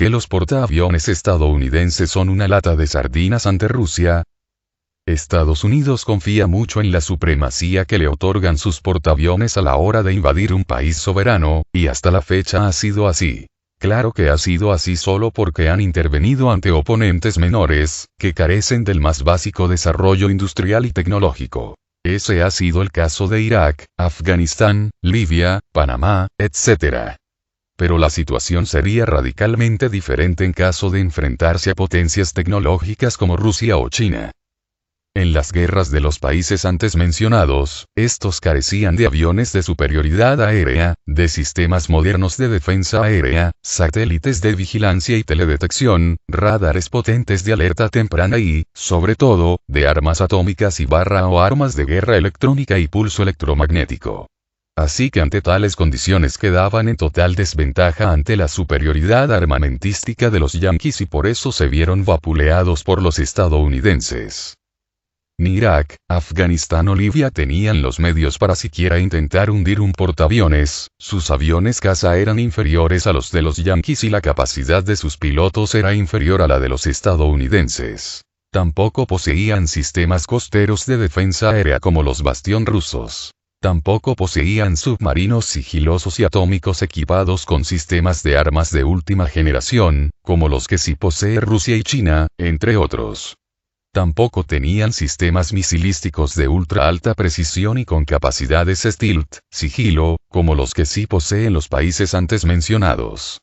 qué los portaaviones estadounidenses son una lata de sardinas ante Rusia? Estados Unidos confía mucho en la supremacía que le otorgan sus portaaviones a la hora de invadir un país soberano, y hasta la fecha ha sido así. Claro que ha sido así solo porque han intervenido ante oponentes menores, que carecen del más básico desarrollo industrial y tecnológico. Ese ha sido el caso de Irak, Afganistán, Libia, Panamá, etc. Pero la situación sería radicalmente diferente en caso de enfrentarse a potencias tecnológicas como Rusia o China. En las guerras de los países antes mencionados, estos carecían de aviones de superioridad aérea, de sistemas modernos de defensa aérea, satélites de vigilancia y teledetección, radares potentes de alerta temprana y, sobre todo, de armas atómicas o armas de guerra electrónica y pulso electromagnético. Así que ante tales condiciones quedaban en total desventaja ante la superioridad armamentística de los yanquis y por eso se vieron vapuleados por los estadounidenses. Ni Irak, Afganistán o Libia tenían los medios para siquiera intentar hundir un portaaviones, sus aviones caza eran inferiores a los de los yanquis y la capacidad de sus pilotos era inferior a la de los estadounidenses. Tampoco poseían sistemas costeros de defensa aérea como los Bastión rusos. Tampoco poseían submarinos sigilosos y atómicos equipados con sistemas de armas de última generación, como los que sí posee Rusia y China, entre otros. Tampoco tenían sistemas misilísticos de ultra alta precisión y con capacidades stealth, sigilo, como los que sí poseen los países antes mencionados.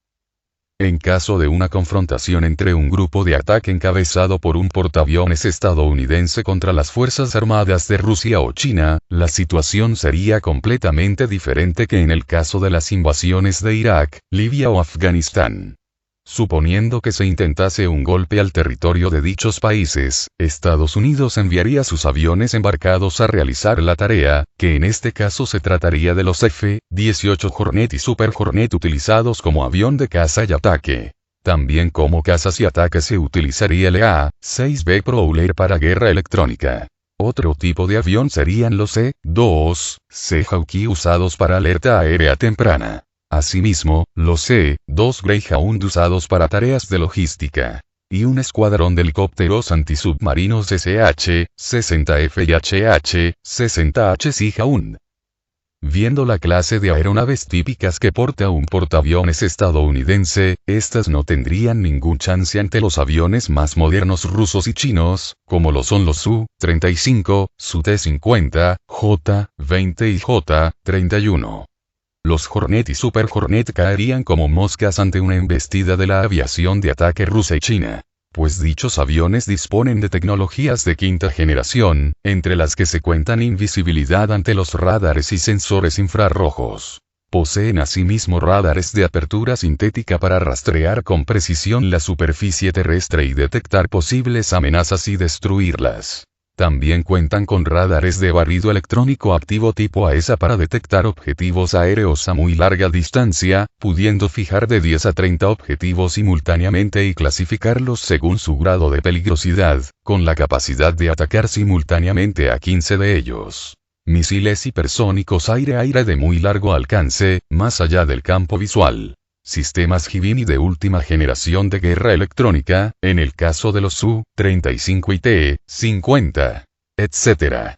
En caso de una confrontación entre un grupo de ataque encabezado por un portaaviones estadounidense contra las Fuerzas Armadas de Rusia o China, la situación sería completamente diferente que en el caso de las invasiones de Irak, Libia o Afganistán. Suponiendo que se intentase un golpe al territorio de dichos países, Estados Unidos enviaría sus aviones embarcados a realizar la tarea, que en este caso se trataría de los F-18 Hornet y Super Hornet utilizados como avión de caza y ataque. También como cazas y ataques se utilizaría el A-6B Prowler para guerra electrónica. Otro tipo de avión serían los E-2C Hawkeye usados para alerta aérea temprana. Asimismo, los E-2 Greyhound usados para tareas de logística. Y un escuadrón de helicópteros antisubmarinos SH-60F y HH-60H Seahound. Viendo la clase de aeronaves típicas que porta un portaaviones estadounidense, estas no tendrían ningún chance ante los aviones más modernos rusos y chinos, como lo son los Su-35, Su-T-50, J-20 y J-31. Los Hornet y Super Hornet caerían como moscas ante una embestida de la aviación de ataque rusa y china, pues dichos aviones disponen de tecnologías de quinta generación, entre las que se cuentan invisibilidad ante los radares y sensores infrarrojos. Poseen asimismo radares de apertura sintética para rastrear con precisión la superficie terrestre y detectar posibles amenazas y destruirlas. También cuentan con radares de barrido electrónico activo tipo AESA para detectar objetivos aéreos a muy larga distancia, pudiendo fijar de 10 a 30 objetivos simultáneamente y clasificarlos según su grado de peligrosidad, con la capacidad de atacar simultáneamente a 15 de ellos. Misiles hipersónicos aire-aire de muy largo alcance, más allá del campo visual. Sistemas Hibini de última generación de guerra electrónica, en el caso de los Su-35 y T-50, etc.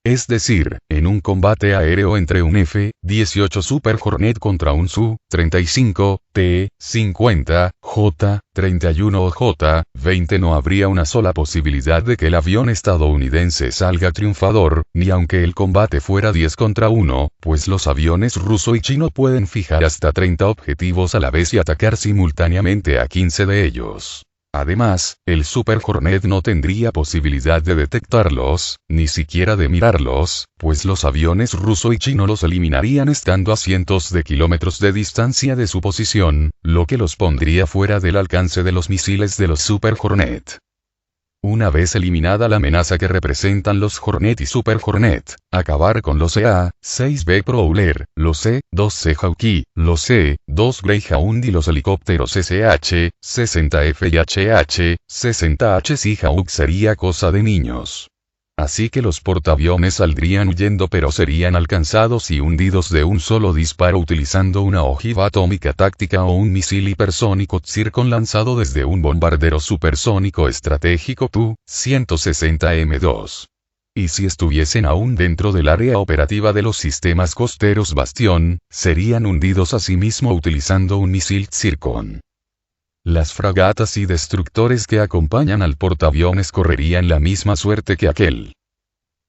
Es decir, en un combate aéreo entre un F-18 Super Hornet contra un Su-35, T-50, J-31 o J-20 no habría una sola posibilidad de que el avión estadounidense salga triunfador, ni aunque el combate fuera 10 contra 1, pues los aviones ruso y chino pueden fijar hasta 30 objetivos a la vez y atacar simultáneamente a 15 de ellos. Además, el Super Hornet no tendría posibilidad de detectarlos, ni siquiera de mirarlos, pues los aviones ruso y chino los eliminarían estando a cientos de kilómetros de distancia de su posición, lo que los pondría fuera del alcance de los misiles de los Super Hornet. Una vez eliminada la amenaza que representan los Hornet y Super Hornet, acabar con los EA-6B Prowler, los E-2C Hawkeye, los E-2 Greyhound y los helicópteros SH-60F y HH-60H Seahawk sería cosa de niños. Así que los portaaviones saldrían huyendo, pero serían alcanzados y hundidos de un solo disparo utilizando una ojiva atómica táctica o un misil hipersónico Zircon lanzado desde un bombardero supersónico estratégico Tu-160M2. Y si estuviesen aún dentro del área operativa de los sistemas costeros Bastión, serían hundidos asimismo utilizando un misil Zircon. Las fragatas y destructores que acompañan al portaaviones correrían la misma suerte que aquel.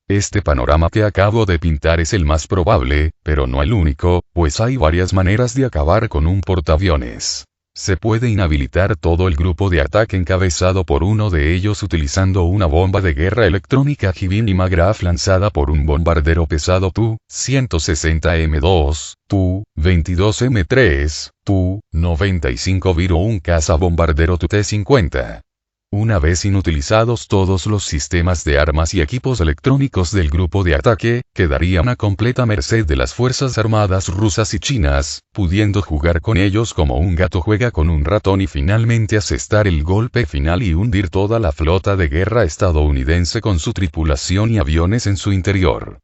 Este panorama que acabo de pintar es el más probable, pero no el único, pues hay varias maneras de acabar con un portaaviones. Se puede inhabilitar todo el grupo de ataque encabezado por uno de ellos utilizando una bomba de guerra electrónica Hibin y Magraf lanzada por un bombardero pesado Tu-160M2, Tu-22M3, Tu-95 Viro o un cazabombardero Tu-T-50. Una vez inutilizados todos los sistemas de armas y equipos electrónicos del grupo de ataque, quedarían a completa merced de las fuerzas armadas rusas y chinas, pudiendo jugar con ellos como un gato juega con un ratón y finalmente asestar el golpe final y hundir toda la flota de guerra estadounidense con su tripulación y aviones en su interior.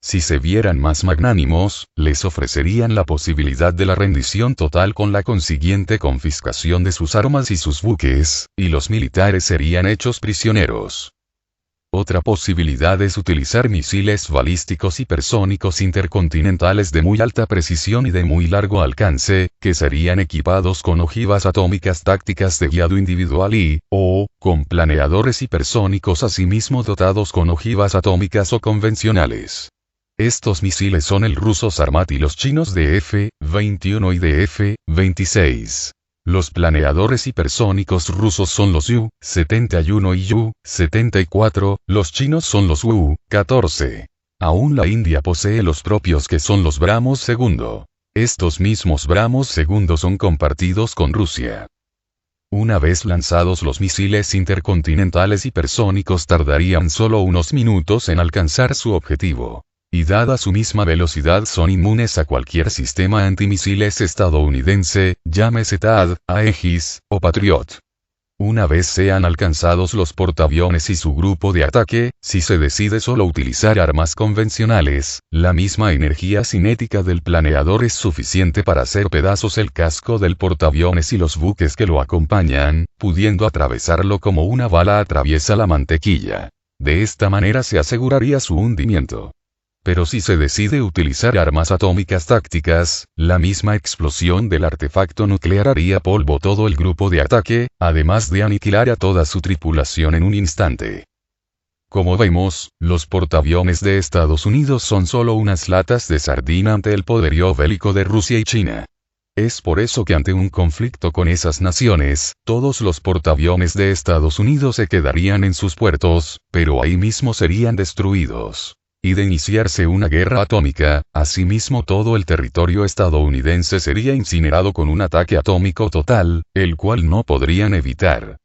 Si se vieran más magnánimos, les ofrecerían la posibilidad de la rendición total con la consiguiente confiscación de sus armas y sus buques, y los militares serían hechos prisioneros. Otra posibilidad es utilizar misiles balísticos hipersónicos intercontinentales de muy alta precisión y de muy largo alcance, que serían equipados con ojivas atómicas tácticas de guiado individual o con planeadores hipersónicos asimismo dotados con ojivas atómicas o convencionales. Estos misiles son el ruso Sarmat y los chinos DF-21 y DF-26. Los planeadores hipersónicos rusos son los U-71 y U-74, los chinos son los U-14. Aún la India posee los propios que son los BrahMos II. Estos mismos BrahMos II son compartidos con Rusia. Una vez lanzados los misiles intercontinentales hipersónicos tardarían solo unos minutos en alcanzar su objetivo. Y dada su misma velocidad son inmunes a cualquier sistema antimisiles estadounidense, llámese THAAD, Aegis, o Patriot. Una vez sean alcanzados los portaaviones y su grupo de ataque, si se decide solo utilizar armas convencionales, la misma energía cinética del planeador es suficiente para hacer pedazos el casco del portaaviones y los buques que lo acompañan, pudiendo atravesarlo como una bala atraviesa la mantequilla. De esta manera se aseguraría su hundimiento. Pero si se decide utilizar armas atómicas tácticas, la misma explosión del artefacto nuclear haría polvo todo el grupo de ataque, además de aniquilar a toda su tripulación en un instante. Como vemos, los portaaviones de Estados Unidos son solo unas latas de sardina ante el poderío bélico de Rusia y China. Es por eso que ante un conflicto con esas naciones, todos los portaaviones de Estados Unidos se quedarían en sus puertos, pero ahí mismo serían destruidos. Y de iniciarse una guerra atómica, asimismo todo el territorio estadounidense sería incinerado con un ataque atómico total, el cual no podrían evitar.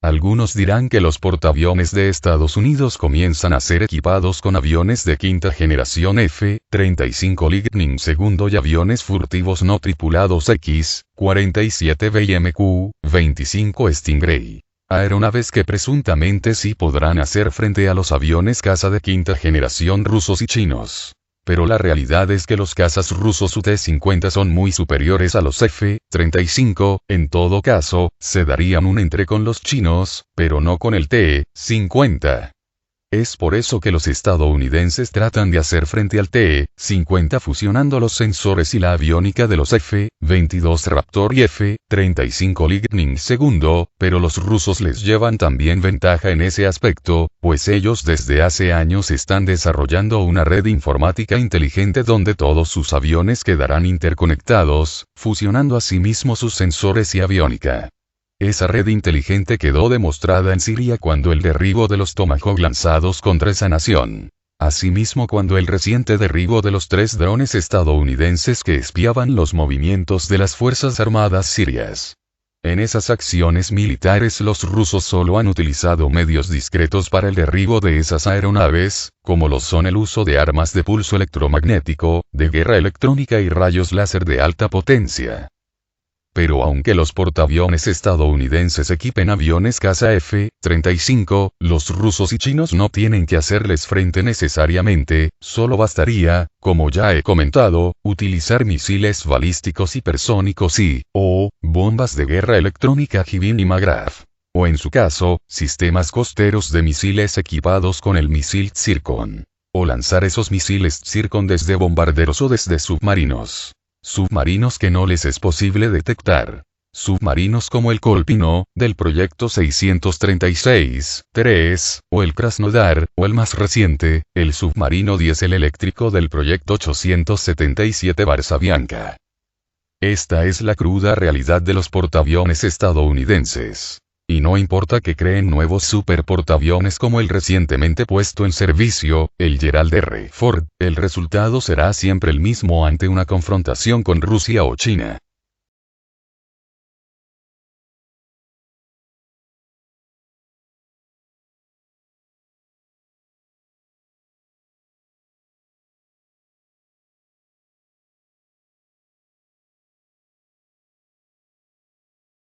Algunos dirán que los portaaviones de Estados Unidos comienzan a ser equipados con aviones de quinta generación F-35 Lightning II y aviones furtivos no tripulados X-47B y MQ-25 Stingray. Aeronaves que presuntamente sí podrán hacer frente a los aviones caza de quinta generación rusos y chinos. Pero la realidad es que los cazas rusos UT-50 son muy superiores a los F-35, en todo caso, se darían un entre con los chinos, pero no con el T-50. Es por eso que los estadounidenses tratan de hacer frente al T-50 fusionando los sensores y la aviónica de los F-22 Raptor y F-35 Lightning II, pero los rusos les llevan también ventaja en ese aspecto, pues ellos desde hace años están desarrollando una red informática inteligente donde todos sus aviones quedarán interconectados, fusionando asimismo sus sensores y aviónica. Esa red inteligente quedó demostrada en Siria cuando el derribo de los Tomahawk lanzados contra esa nación. Asimismo cuando el reciente derribo de los 3 drones estadounidenses que espiaban los movimientos de las fuerzas armadas sirias. En esas acciones militares los rusos solo han utilizado medios discretos para el derribo de esas aeronaves, como lo son el uso de armas de pulso electromagnético, de guerra electrónica y rayos láser de alta potencia. Pero aunque los portaaviones estadounidenses equipen aviones caza F-35, los rusos y chinos no tienen que hacerles frente necesariamente, solo bastaría, como ya he comentado, utilizar misiles balísticos hipersónicos o bombas de guerra electrónica Hibin y Magraf. O en su caso, sistemas costeros de misiles equipados con el misil Zircon. O lanzar esos misiles Zircon desde bombarderos o desde submarinos. Submarinos que no les es posible detectar. Submarinos como el Kolpino, del proyecto 636-3, o el Krasnodar, o el más reciente, el submarino diésel eléctrico del proyecto 877 Barsabianca. Esta es la cruda realidad de los portaaviones estadounidenses. Y no importa que creen nuevos superportaaviones como el recientemente puesto en servicio, el Gerald R. Ford, el resultado será siempre el mismo ante una confrontación con Rusia o China.